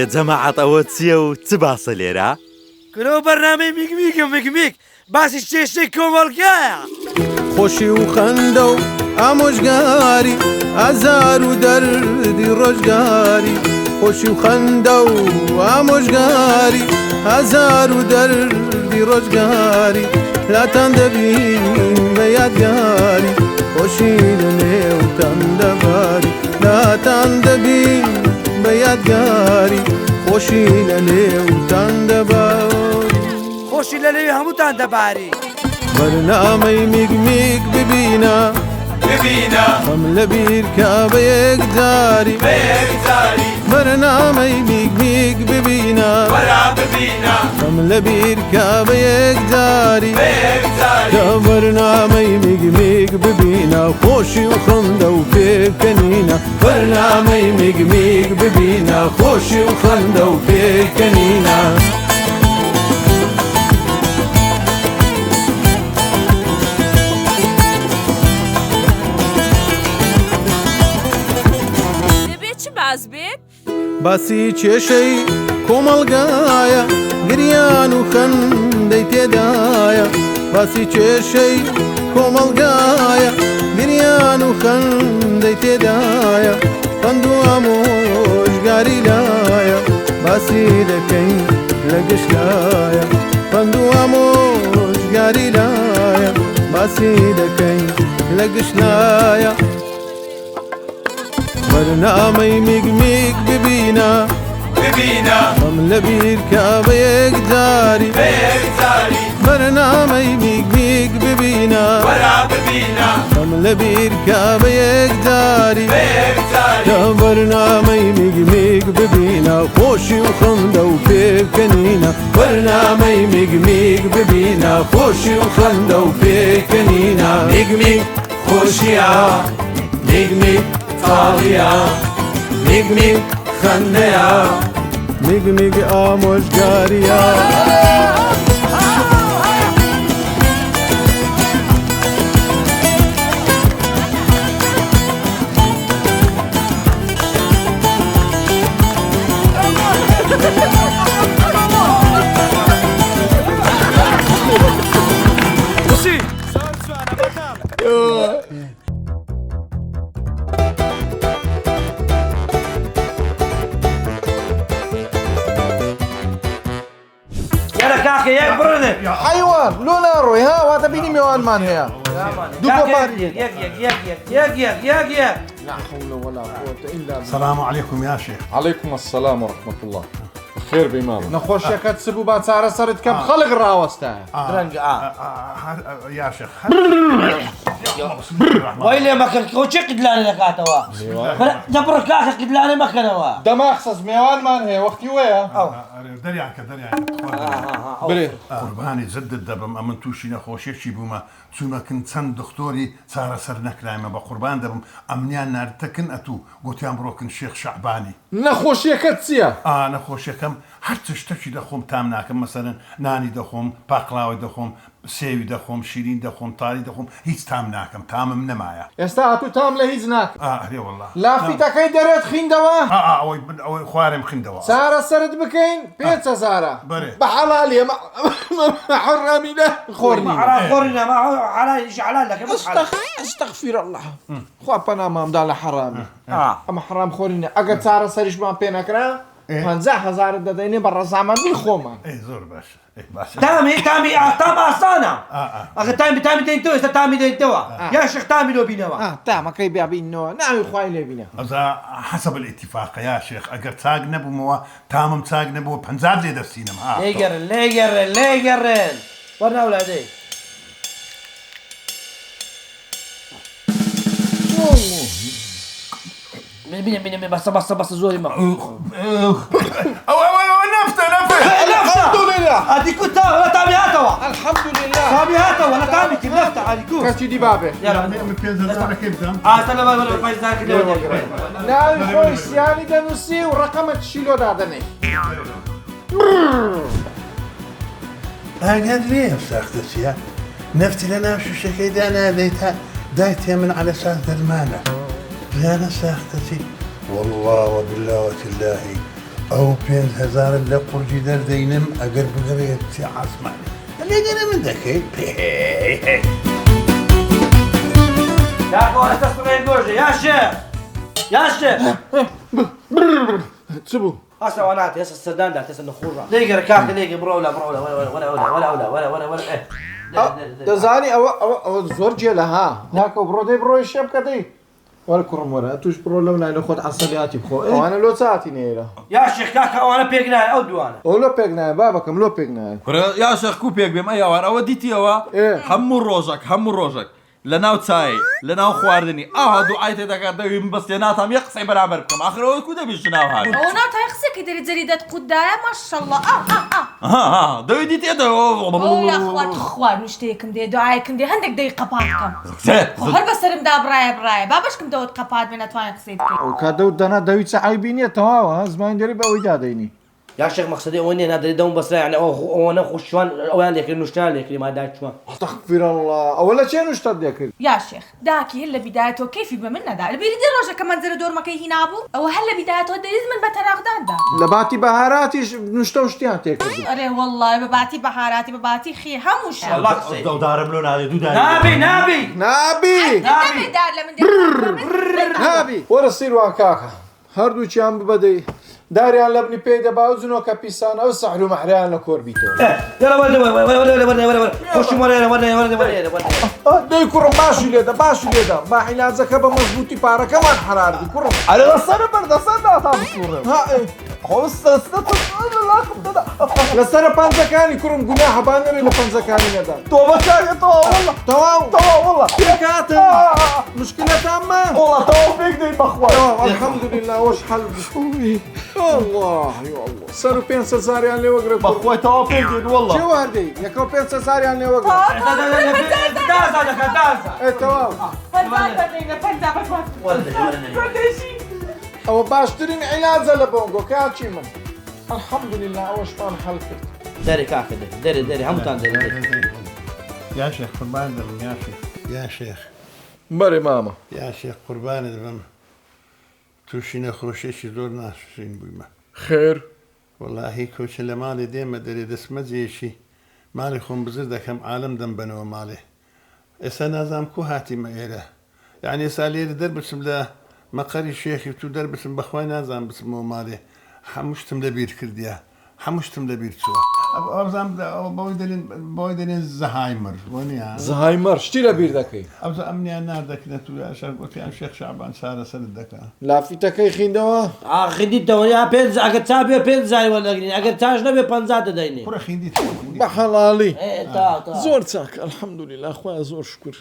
بزانێت جەماعەت ئەوە چییە و چ باسە لێرە؟ کرۆ بەرنامەی میگمیک باسی چێشتەی کۆمەڵگایە خۆشی و خەندە و ئامۆژگاری ئازار و دەردی ڕۆژگاری خۆشی و خەندە و ئامۆژگاری ئازار و دەردی ڕۆژگاری لاتان دەبین بە یادگاری خۆشی لە نێوتان دەباری لاتان دەبین بە یادگاری خۆشی لە نێوتان دەباری خۆشی لە لەوێ هەمووتان دەباری بەرنامەی میگمیگ ببینە خەم لە بیرکە بە یەکجاری بەرنامەی میگمیگ ببینە خەم لە بیرکە بە یەکجاری بەرنامەی میگمیگ ببینە خۆشی و خەندە و پێکەنینە بەرنامەی میگمیگ ببینە خۆشی و خەندە و پێکەنینە باسی کێشەی کۆمەڵگایە گریان و خەندەی تێدایە باسی کێشەی کۆمەڵگایە گریان و خەندەی تێدایە خەند و ئامۆژگاری لایە باسی دەکەین لە گشتایە خەند و ئامۆژگاری لایە باسی دەکەین لە گشتایە بەرنامەی میگمیگ ببینە خەم لە بیرکە بە یەکجاری بەرنامەی میگمیگ ببینە خەم لە بیرکە بە یەکجاری بەرنامەی میگمیگ ببینە خۆشی و خەندە و پێکەنینە بەرنامەی میگمیگ ببینە خۆشی و خەندە و پێکەنینە میگمیگ خۆشیە میگمیگ تاڵیە میگمیگ خەندەیە میگمیگ ئامۆژگاریە حیوان لۆ ناڕۆی ها واتە بینی میێوانمان هەیە السلام عليكم يا شيخ. عليكم السلام ورحمة الله. خير بماذا؟ نخۆشیەکەت سبوو با چارە سەرت کەم خەڵک ڕاوەستایە يا شيخ وای لێ مەکەن کۆچێ قدلانە دەکاتەوە دەبڕ کاکە قدلانە مەکەنەوە دەماخسەس میێوانمان هەیە وەختی وەیە دەریاکە برێ قوربانی زدت دەبم ئەمن تووشی نەخۆشیێکی بوومە چوونەکن چەند دکتۆری چارەسەر نەکرایمە بە قوربان دەبم ئەمنیان ناردەکن ئەتوو گوتیان بڕۆکن شێخ شەعبانی نەخۆشیەکەت چییە؟ نەخۆشیەکەم هەر شتێکی دەخۆم تام ناکەم مەسەرەن نانی دەخۆم پاقلاوی دەخۆم سێوی دەخۆم شیرین دەخۆم تاری دەخۆم هیچ تام ناکەم تامم نەمایە ئێستا هاتوو تام لە هیچ ناکە هەرێ وەڵڵا لافیتەکەی دەرێت خیندەوە ئەوەی خوارێم خندەوە چارە سەرت بکەین 5,000 بە حەڵالیە حەڕامی ئەستەغفیر الله خوا پەنامامدا لە حەڕامی ئەمە حەڕام خۆرینە ئەگەر چارە سەریشمان پێ نەکرا 50,000 دەدەینێ بە ڕەزامەندی خۆمان زۆر باش تامی تام ئاسانە ئەگە تامی دەین تۆ ئێستا تامی دەینەوە یا شێخ تامی لۆ بینەوە تامەکەی بیابینەوە ناوی خوای لێ بینە ئەزا حەسەب الئیتیفاق یا شێخ ئەگەر چاک نەبوومەوە تامم چاک نەبووە 50 لێ دەستینم لێگەڕن وەرناو لادەی بینە بەسە زۆری مە نفتە ئەدیکو تامی هاتەوە الحەمدولله تامی هاتەوە لە تامی کرد نفتە ئەدیکو کەچی دی بابێ 5,000 بدەم ناوی خۆی سیانی دەنووسی و ڕقەمە شیلۆ دادەنێ ئاگات لێ ساختە چیە؟ نفتی لە ناو شوشەکەیدا نادەیت دایتێ من على ساس دەرمانە ژیانە ساختەچی والله وبالله وتالله ئەو 5,000 لە قورجی دەردەینم ئەگەر بگەڕێت چی عاسمانی لێگەرە من دەکەیت داخەوە دەستەسپڕێن گۆژە یا شێخ یا شێخ چ بوو؟ هەستا وا ناتێ هێستا سەرداندا تێستا نەخۆڕە لێگەرە کاکە لێگە بڕۆ لە دەزانی ئەوە زۆر جێلە ها ناکە بڕۆ دەی بڕۆی شێ بکەدەی وەرە کوڕم وەرە توش بڕۆ لەو لای لە خۆت عەسەبیاتی بخۆ ئەوانە لۆ چاتی نێرە یا شێخ کاکە ئەوانە پێک نایە ئەو دوانە ئەو لۆ پێک نایە بابەکەم لۆ پێک نایە یا شەخ و پێک بێم ئەیاوان ئەوە دیتیەوە هەموو ڕۆژێک لە ناو چای لە ناو خواردنی ئاها دوعای تێدەکات دەوی من بەستێ ناتام یە قسەی بەرامبەر بکەم ئاخرەوەی کو دەبیش ناو هات ئەو ناتای قسەکەی دەری جەریدەت قودایە ماشەڵڵا دەوی دیتێتەوە خوارد شتێکم دێ دوعایەکم دێ هەندێک دەی قەپات بکەم هەر بەسەرمدا بڕایە بابشکم دەوت قەپات بێ نەتوانێت قسەی بکەیت ئەو کاتەوت دەنا دەوی چە عیبی نییە تەواوە زمان دەری بە ئەوەی دادەینی یا شێخ مەقسەدی ئەوە نییە نادەری دەم بەسرا یعنی ئەوەنە خوشوان ئەویان لێکرد نوشتیان لێکری مادای چووە ئەستەغفر الله ئەوە لە چێ نوشتت دێکرد یا شێخ داکی هەر لە بیدایەتەوە کەیفی بە من نەدا لەبیری دی ڕۆژەکە مەنزەرە دۆرمەکەی هینابوو ئەوە هەر لە بیدایەتەوە دەریز من بە تەراغداندا لە باتی بەهاراتیش نوشتە و شتیان تێکرد ئەرێ وەڵڵای بە باتی بەهاراتی بە باتی خێ هەموو شە دەودارم لۆ نادێ دوودار نابی نابێدار لە من نابی وەرە سیروان کاکە هەردووچیان ببەدەی داریان لە بنی پێی دەبا و زنۆکە پیسان ئەو سەحر و مەحریان لە کۆر بیتەوە دەی کوڕم باشی لێدە با عیلاجەکە بە مەزبوطی پارەکەمان حراردی کوڕم ئەرێ لەسەر بەردەسەردا تا بسوڕێم لەسەرە پەنجەکانی کوڕم گونا هەبانەوێ لە پەنجەکانی نەدا تۆ بەکارێتەوە تەواو پێکاتم مشکلەتانمە تەواو پێک دەی بەخوا الحەمدولله وەش حەل بووی الله سەر و 500,000 لێوەگرە بەخوای تەواو پێک دێت وەڵڵا چێ واردەی یەکەو 500,000 لێوەگرە تەواو ئەوە باشترین عیلاجە لە بۆنگۆ کاچی من الحەمدولله ئەوەشتان هەڵ کرد دەری کاکە دەری هەمووتان دەری یا شێخ قوربان دەبم یا شێخ بەرێ مامە یا شێخ قوربانت بم تووشی نەخۆشیێکی زۆر ناشین بوویمە خێر وەڵاهی کۆچە لە ماڵێ دێمە دەرێ دەسمەجێشی ماڵی خۆم بزر دەکەم عالم دەم بنەوە ماڵێ ئێستا نازام کو هاتیمە ئێرە یعنی ئێستا لێرە دەربچم لە مەقەری شێخی تو دەربچم بەخوای نازان بچمەوە ماڵێ هەموو شتم لەبیر کردیە هەموو شتم لەبیر چووە بۆی دەرێن زەهایمەر وەنیە زەهایمەر شتی لەبیر دەکەی ئەو ئەمنیان نردەکرێت و شەر گوتیان شێخ شعبان چارەسەرت دەکات لافیتەکەی خیندەوە خیندیتەوە یا پێنج ئەگەر چا بێ 5,000 وەرەگرین ئەگەر چاش نەبێ 50 دەدەینێ کوڕە خیندیت بە حەڵاڵی زۆر چاکە الحەمدولله خوای زۆر شکر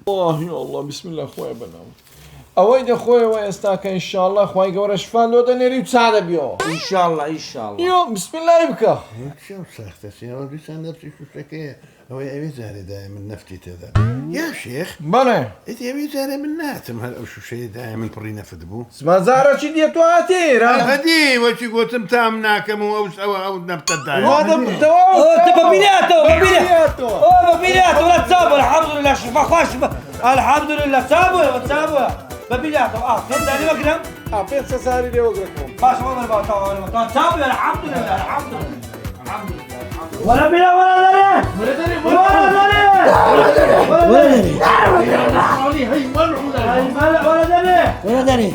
الله بسم الله خوای بەناو ئەوەی دەخۆیەوە ئێستاکە ئینشاءالله خوای گەورە شفا لۆ دەنێری و چا دەبیەوە ئینشاءالله یۆ بسم الله بکە ساختەسیەوە بیسان نەفسی شوشەکەیە ئەوەی ئەوێ جارێدای من نەفتی تێدا یا شێخ بەڵێ ئێتی ئەوێ جارێ من ناتم هەر ئەو شوشەیەدای من پڕی نەفت بوو زمانزارەکی دێتواتێرە هەدی وەچی گوتم تام ناکەم و ئەو نەفتەدای ببینێتەوە چابوو الحەمدولله شفا خوش الحەمدولله چابووە ببینێتەوە پێنجاری وەگرم 500,000 لێوەگرەکەم باش وەگەر چابوو الحەمدولله ولا بلا ولا داري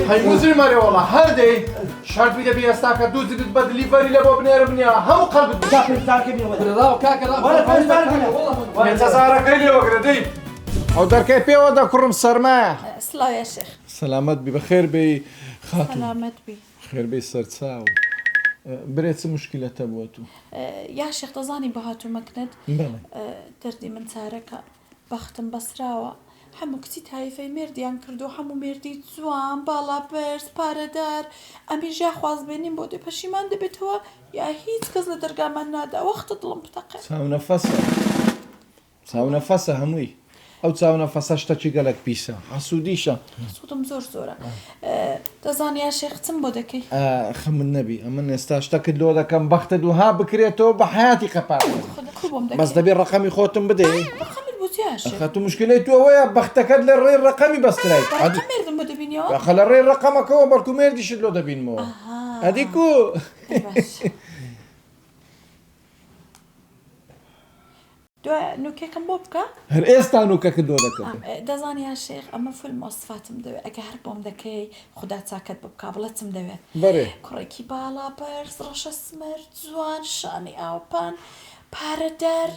هەی موزری مەرێوەڵە هەردەی شەربی دەبی ئێستاکە دووزت بە دلیڤەری لە بۆ بنێرم نییە هەموو قەلبت لێوەگرە دەی ئەو دەرکەی پێوە دەکوڕم سەرمایە سلااو یا شێخ سەلامەت بی بەخێر بێ خاتون سەلامەت بی خێربەی سەرچاو برێ چ مشکلەتە بووە تو یا شێخ دەزانی بە هاتوومەکنت دەردی من چارەکە بەختم بەسراوە هەموو کچی تایفەی مێردیان کردو هەموو مێردی جوان باڵا بەرز پارەدار ئەمی ژیا خوازبێنین بۆ دوێ پەشیمان دەبێتەوە یا هیچ کەس لە دەرگامان نادا وەختە دڵم بتەقێت چاونەفەسە هەمووی ئەو چاونەفەسە شتەکی گەلک پیسە ئاسوودیشە سوودم زۆر زۆرە دەزانی یا شێخ چم بۆ دەکەی خەمن نەبی ئەمە ئێستا شتەکت لۆ دەکەم بەختە دووها بکرێتەوە بە حیاتی قەپات بەس دەبێت ڕقەمی خۆتم بدەی خەتو مشکلەی توەوەیە بەختەکەت لە ڕێی ڕقەمی بەسترای مێردم بۆ دەبینیەوە خە لە ڕێی ڕقەمەکەەوە بەڵکو مێردیشت لۆ دەبینمەوە ئەدیکو دوای نوکێکم بۆ بکە هەر ئێستا نوکەکە دۆ دەکەم دەزانی یا شێخ ئەمە فل مۆسفاتم دەوێت ئەگە هەر بۆم دەکەی خوددا چاکەت بە بکە بڵەتم دەوێت بەێ کوڕێکی باڵا بەرز ڕەشە سمر جوان شانی ئاوپان پارەدار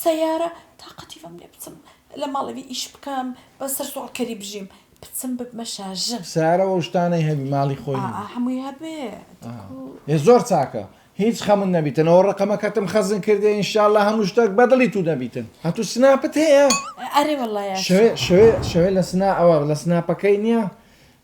سەیارە تااقەتیڤم لێ بچم لە ماڵەوی ئیش بکەم بەسەر سوڵکەری بژیم بچم ببمە شاژم سارەوە شتانەی هەبی ماڵی خۆی هەمووی هەبێ زۆر چاکە هیچ خەمن نەبیتنەوە ڕقەمەکەتم خەزن کردێ ئینشاءالله هەموو شتێک بەدڵی تو نەبیتن هەتوو سناپت هەیە ئەرێ وەڵایە شوێ لە سنا ئەوە لە سناپەکەی نییە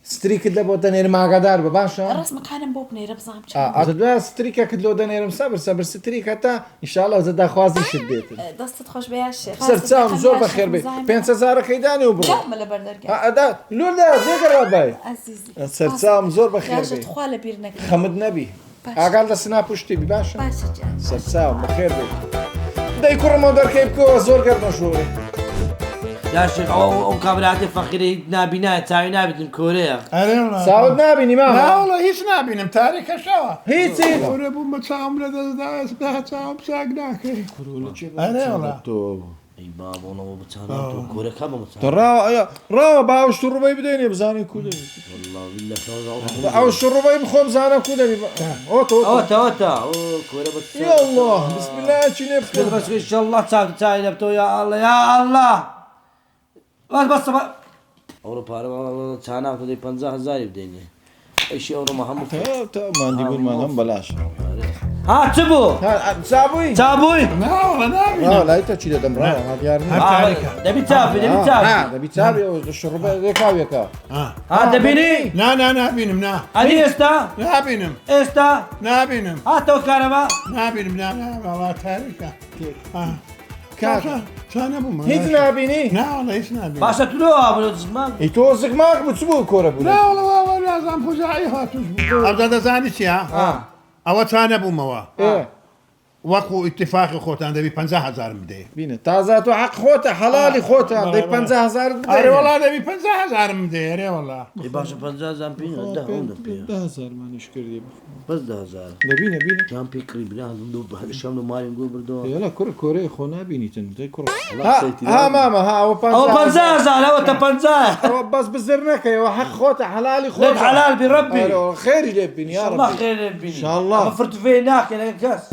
ستریکت لە بۆ دەنێرم ئاگادار بە باشە ڕسمەکانم بۆ بنێرە بزانم دوای ستریکەکت لۆ دەنێرم سەبر ستریک هەتا ئینشاءالله ئەوزەداخوازی شت دێتن دەستت خۆش بە یا شێخ سەرچاوم زۆر بەخێر بێ 500,000ەکەی دانی و بڕۆ لە بەردەرگا ئەدا لۆدا دێگەڕا بای سەرچاوم زۆر بەخێر بێ خوا لە بیر نەکە خەمت نەبی ئاگال لە سنا پشتی بی باشە سەرچاوم بەخێر بێ دەی کوڕمەوە دەرکەی بکەوە زۆر گەرمەشۆرێ یا شێخ ئەو کابرااتی فەقیری نابینایە چاوی نابێتن کۆرەیە چاوت نبینی ناوڵە هیچ نبینم تاریکەشەوە هیچی کۆرە بووم بە چاوم لە دەستدا چاوم چاک ناکەی ئەی بابڵەوە بچانەوە کۆرەکە بە ڕاوە باو شڕوبەی بدەێنێ بزانین کو دەبی ئەو شڕوبەی بخۆ بزانە کو دەبی ئەوتەوەتە کۆرە الله بسم الله چی لێ بکە بەس ئینشەڵڵا چاک چای لەبتەوە یا ئەڵڵا یا ئەڵڵا بەس ئەوڕۆ پارە چاناکە دەی 50,000 بدەینێ ئەیشی ئەوڕۆمە هەموو مادی بوونمان هەم بەلاش ها چ بوو چابووی چابووی لایتە چی دەدەم ڕاوە دەبی چاپی دەبی چاوی شڕوبە ڕێکاویەکە دەبینی نابینم نا ئەنی ئێستا نابینم ئێستا نابینم هاتەوە کارەمە نابینم ناوەڵا تاریکە چانە بوومە هیچ نبینی ناوەڵە هیچ نابین باشە ترۆوە بۆ زمان ئی تۆ زگماک بچ بوو کۆرە بوو ناوەڵەوە نازان خوزایی هاتوش بوو ئەودا دەزانی چیە ئەوە چانە بوومەوە وەکو ئیتفاقی خۆتان دەبی 50,000 بدەی بینە تازە تۆ حەق خۆتە حەلالی خۆتە دەی 50,000 ئەرێ وەڵا دەبی 50,000 بدەی ئەرێ وەڵا باشە 50,000 پێ 10,000 مانیش کردی بەس 10,000 دەبینە بینە جام پێ کڕی بلازم دوو شەم لە ماڵیم گوڵ بردەوە یالا کوڕ کۆرەی خۆ نبینیتن دەی کوڕ ها مامە ها ئەوە 50,000 ئەوەتە 50 ئەوە بەس بزر نەکەیەوە حەق خۆتە حەلالی خۆ لێت حەلال بی ڕەبی خێری لێ بینی یا الله خێر بینی ئەمە فرتوفێ ناکەن ئەگە کەس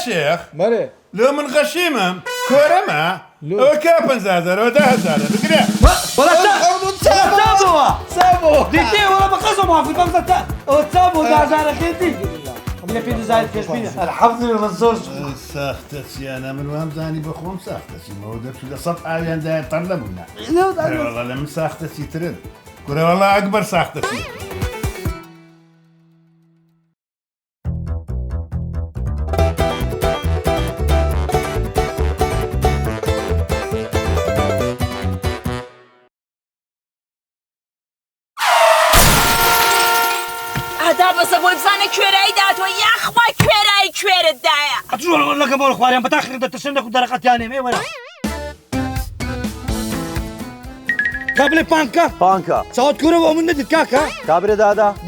شێخ بەرێ لۆ من غەشیمم کۆرەمە ئەوە کە 50,000 ئەوە 10,000 بگرێ چابەوە دیتێ وەڵە بە قەسە مافی بەمزە ئەوە چابەوە 10,000 دی لە پێ دەزانیت پێشبینە الحەمدولillah زۆر ساختە چیانە من وامزانی بەخۆم ساختە چیمەوە دەچوو لە 100 ئاویاندای تەڕ نەبوونا وەڵا لە من ساختە چیترن گورەوەڵا ئەکبەر ساختە چی بەسە بۆی بزانە کوێرایی داتوە یاخوای کوێرایی کوێرتدایە لەکە بۆ خواریان بەتاخر دەتەشن نەکو دەرەقەتیانێ مێ وەرە کابلێ پانکە چاوت کورەوە من نەدیت کاکە کابرێ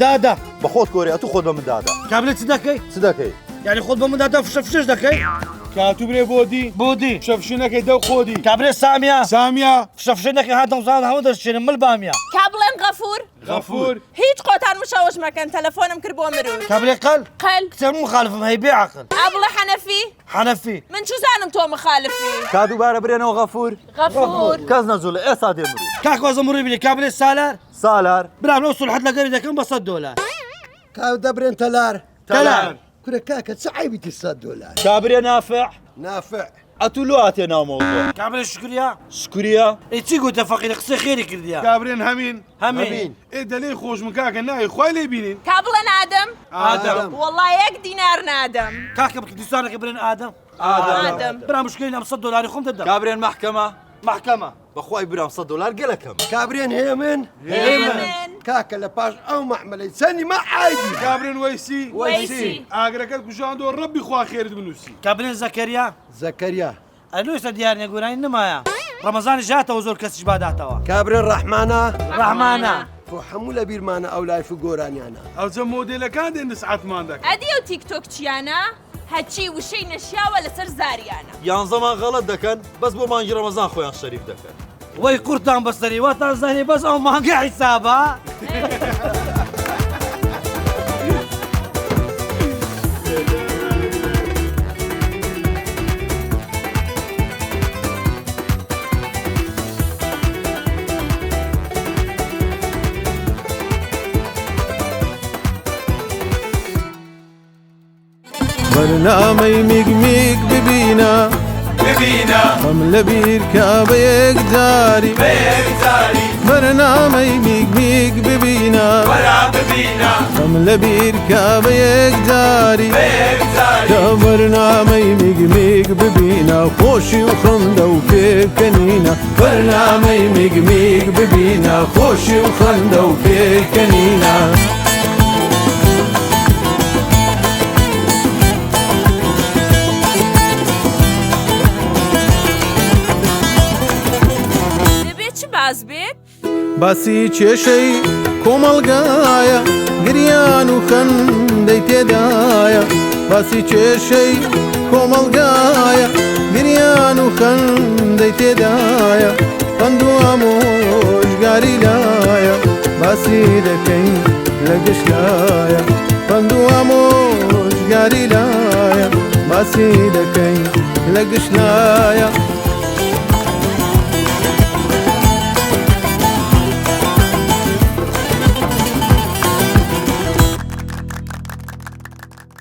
دادا بە خۆت کۆرێ ئەتو خۆت بە من دادا کابلێ چ دەکەی چ دەکەی یعنی خۆت بە من دادا فشەفشش دەکەی کاتو برێ بۆدی شەفشینەکەی دەو خۆدی کابرێ سامیا سامیا فشەفشێنەکەی هاتەم زان هەموو دەشتێنم مل بامیا کا بڵێم غەفور غەفور هیچ قۆتان مشەوەش مەکەن تەلەفۆنم کرد بۆ مرۆڤ کابرێ قەل قەل کتێب مخالفم هەی بێ عەقڵ ئابڵە حەنەفی حەنەفی من چ زانم تۆ مخالفی کادووبارە برێنەوە غەفور غەفور کەس نەجوڵە ئێستا دێمرو کاکوازە مڕی بینی کابرێ سالار سالار برام لەو سولحەت لەگەری دەکەم بە $100 کاو دەبرێن تەلار تەلار کورە کاکە چ عیبیتی $100 کابرێ نافع نافع ئەتو لۆ هاتێ ناومەوە کابرێ شکریا شکریە ئەی چی گوتە فەقیرە قسەی خێری کردیا کابرێن هەمین هەمین ئێ دەلێ خۆشم کاکە ناوی خوای لێ بینین کا بڵێ نادەم ئادەم وەڵڵای 1 دینار نادەم کاکە بکردستانەکە برێن ئادەم ئادەم برام مشکلی لەم $100 خۆم دەدەم کابرێن محکەمە محکەمە بەخوای برام $100 گەلەکەم کابرێن هێمن هێمن کاکە لە پاش ئەو مەحملەی چەندی ما عایدی کابرێن وەیسی وەیسی ئاگرەکەت کوژاندۆ ڕەبی خوا خێرت بنووسی کابرێن زەکەریا زەکەریا ئەلوێسە دیار نێگورانی نمایە ڕەمەزانی ژاتەوە زۆر کەسیش باداتەوە کابرێن ڕەحمانە ڕەحمانە بۆ هەموو لە بیرمانە ئەو لایف و گۆرانیانە ئەوجە مۆدێلەکان دێن سعاتمان دەکەن ئەدی و تیکتۆک چیانە هەچی وشەی نەشیاوە لەسەر زاریانە یانزەمان غەڵەت دەکەن بەس بۆ مانگی ڕەمەزان خۆیان شەریف دەکەن وەی قورتان بەسەری واتان زانێ بەس ئەو مانگە حیسابە بەرنامەی میگمیگ ببینە خەم لە بیرکە بە یەکجاری بەرنامەی میگمیگ ببینە خەم لە بیرکە بە یەکجاری کە بەرنامەی میگمیگ ببینە خۆشی و خەندە و پێکەنینە بەرنامەی میگمیگ ببینە خۆشی و خەندە و پێکەنینە باز بێت باسی کێشەی کۆمەڵگایە گریان و خەندەی تێدایە باسی کێشەی کۆمەڵگایە گریان و خەندەی تێدایە خەند و ئامۆژگاری لایە باسی دەکەین لە گشتایە خەند و ئامۆژگاری لایە باسی دەکەین لە گشتایە